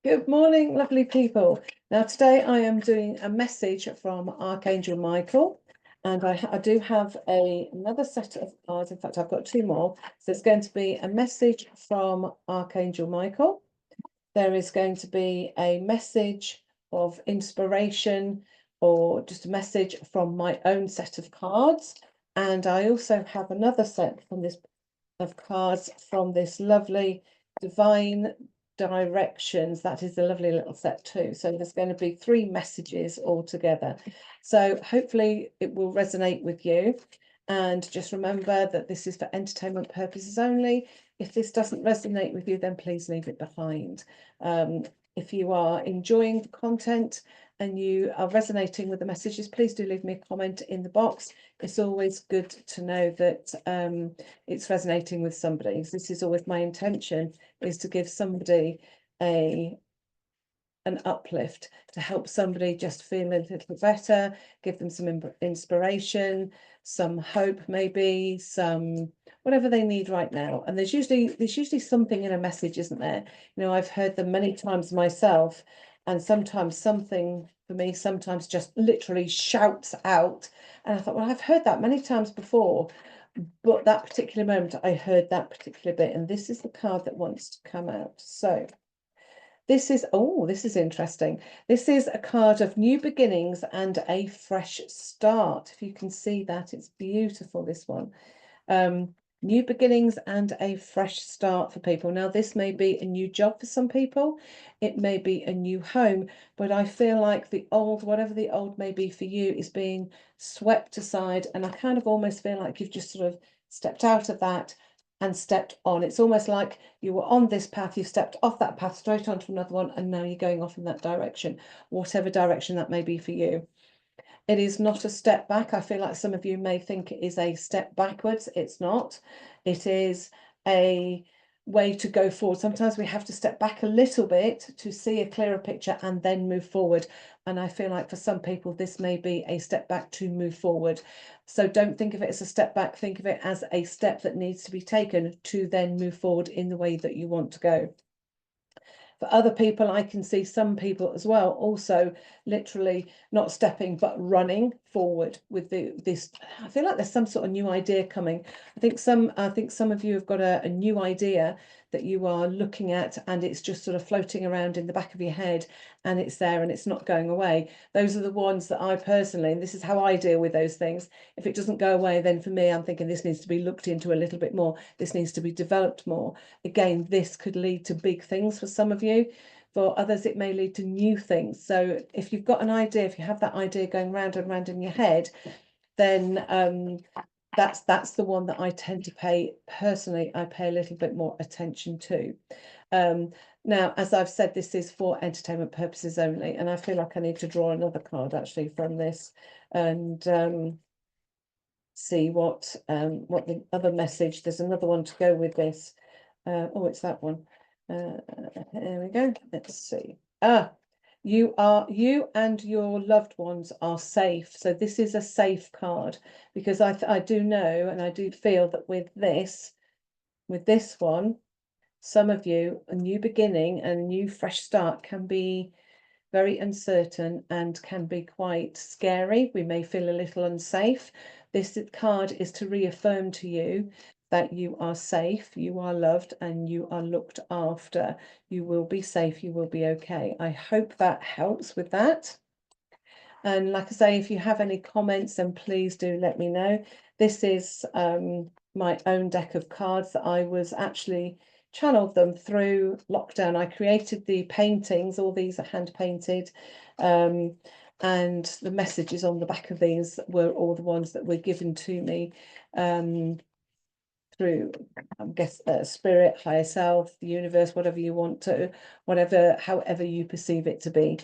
Good morning, lovely people. Now, today I am doing a message from Archangel Michael, and I do have another set of cards. In fact, I've got two more. So it's going to be a message from Archangel Michael. There is going to be a message of inspiration or just a message from my own set of cards. And I also have another set from this of cards from this lovely divine directions. That is a lovely little set too. So there's going to be three messages all together. So hopefully it will resonate with you. And just remember that this is for entertainment purposes only. If this doesn't resonate with you, then please leave it behind. If you are enjoying the content and you are resonating with the messages, please do leave me a comment in the box. It's always good to know that it's resonating with somebody. This is always my intention, is to give somebody an uplift, to help somebody just feel a little better, give them some inspiration, some hope, maybe some whatever they need right now. And there's usually something in a message, isn't there? You know, I've heard them many times myself, and sometimes something for me sometimes just literally shouts out. And I thought, well, I've heard that many times before, but that particular moment I heard that particular bit, and this is the card that wants to come out. So this is interesting. This is a card of new beginnings and a fresh start. If you can see that, it's beautiful, this one. New beginnings and a fresh start for people. Now, this may be a new job for some people. It may be a new home, but I feel like the old, whatever the old may be for you, is being swept aside. And I kind of almost feel like you've just sort of stepped out of that and stepped on. It's almost like you were on this path, you stepped off that path straight onto another one, and now you're going off in that direction, whatever direction that may be for you. It is not a step back. I feel like some of you may think it is a step backwards. It's not. It is a way to go forward. Sometimes we have to step back a little bit to see a clearer picture and then move forward. And I feel like for some people, this may be a step back to move forward. So don't think of it as a step back. Think of it as a step that needs to be taken to then move forward in the way that you want to go. For other people, I can see some people as well also literally not stepping but running forward with this. I feel like there's some sort of new idea coming. I think some of you have got a new idea that you are looking at, and it's just sort of floating around in the back of your head, and it's there and it's not going away. Those are the ones that I personally, and this is how I deal with those things. If it doesn't go away, then for me, I'm thinking this needs to be looked into a little bit more. This needs to be developed more. Again, this could lead to big things for some of you. For others, it may lead to new things. So if you've got an idea, if you have that idea going round and round in your head, then that's the one that I tend to pay personally. I pay a little bit more attention to. Now, as I've said, this is for entertainment purposes only, and I feel like I need to draw another card actually from this and see what the other message. There's another one to go with this. Oh, it's that one. There we go. Let's see. You and your loved ones are safe. So this is a safe card, because I do know and I do feel that with this one, some of you, a new beginning and a new fresh start can be very uncertain and can be quite scary. We may feel a little unsafe. This card is to reaffirm to you that you are safe, you are loved, and you are looked after. You will be safe, you will be okay. I hope that helps with that. And like I say, if you have any comments, then please do let me know. This is my own deck of cards that I was actually channeled them through lockdown. I created the paintings, all these are hand painted, and the messages on the back of these were all the ones that were given to me through, I guess, spirit, higher self, the universe, whatever you want to, however you perceive it to be.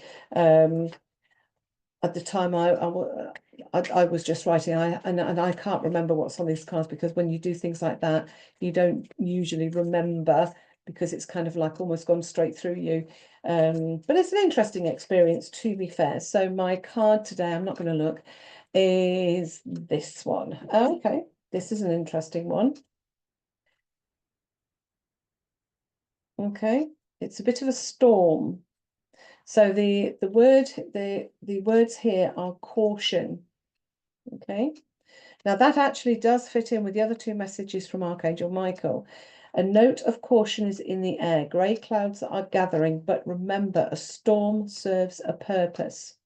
At the time I was just writing, and I can't remember what's on these cards, because when you do things like that, you don't usually remember, because it's kind of like almost gone straight through you. But it's an interesting experience, to be fair. So my card today, I'm not going to look, is this one. Okay, this is an interesting one. Okay, it's a bit of a storm. So the words here are caution. Okay. Now that actually does fit in with the other two messages from Archangel Michael. A note of caution is in the air. Grey clouds are gathering, but remember, a storm serves a purpose.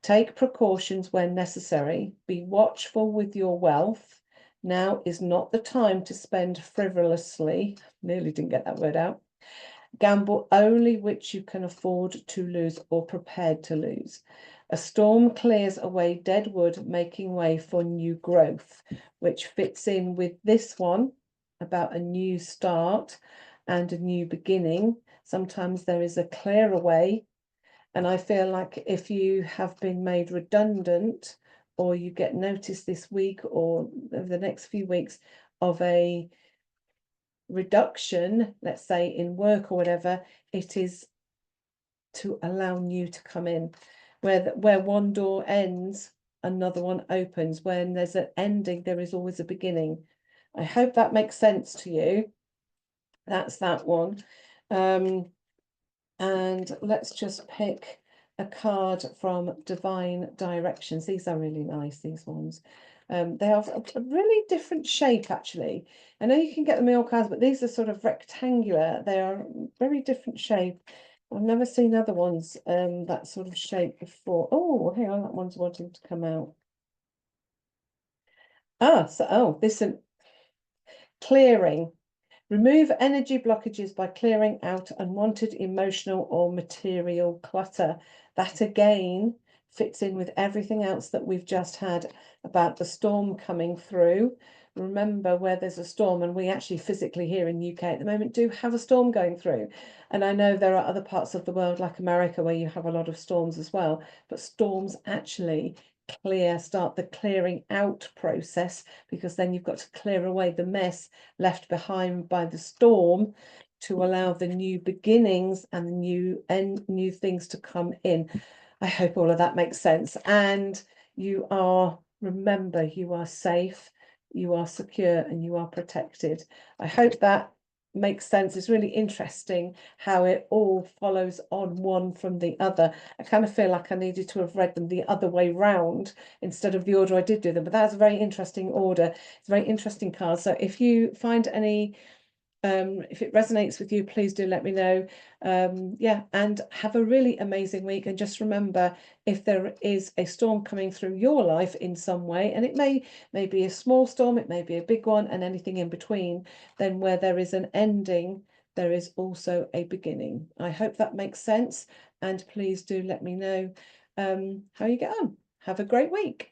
Take precautions when necessary. Be watchful with your wealth. Now is not the time to spend frivolously. Nearly didn't get that word out. Gamble only which you can afford to lose or prepared to lose. A storm clears away dead wood, making way for new growth, which fits in with this one about a new start and a new beginning. Sometimes there is a clear away. And I feel like if you have been made redundant or you get notice this week or over the next few weeks of a reduction, let's say in work or whatever, it is to allow new to come in. Where one door ends, another one opens. When there's an ending, there is always a beginning. I hope that makes sense to you. That's that one. And let's just pick a card from Divine Directions. These are really nice, these ones. They are a really different shape, actually. I know you can get them in all kinds, but these are sort of rectangular. They are very different shape. I've never seen other ones that sort of shape before. Oh, hang on, that one's wanting to come out. This is clearing. Remove energy blockages by clearing out unwanted emotional or material clutter. That again fits in with everything else that we've just had about the storm coming through. Remember, where there's a storm, and we actually physically here in UK at the moment do have a storm going through. And I know there are other parts of the world like America where you have a lot of storms as well, but storms actually start the clearing out process, because then you've got to clear away the mess left behind by the storm to allow the new beginnings and the new things to come in. I hope all of that makes sense. And remember, you are safe, you are secure, and you are protected. I hope that makes sense. It's really interesting how it all follows on one from the other. I kind of feel like I needed to have read them the other way round instead of the order I did do them, but that's a very interesting order. It's a very interesting card. So if you find any if it resonates with you, please do let me know. Yeah, and have a really amazing week. And just remember, if there is a storm coming through your life in some way, and it may be a small storm, it may be a big one, and anything in between, then where there is an ending, there is also a beginning. I hope that makes sense. And please do let me know how you get on. Have a great week.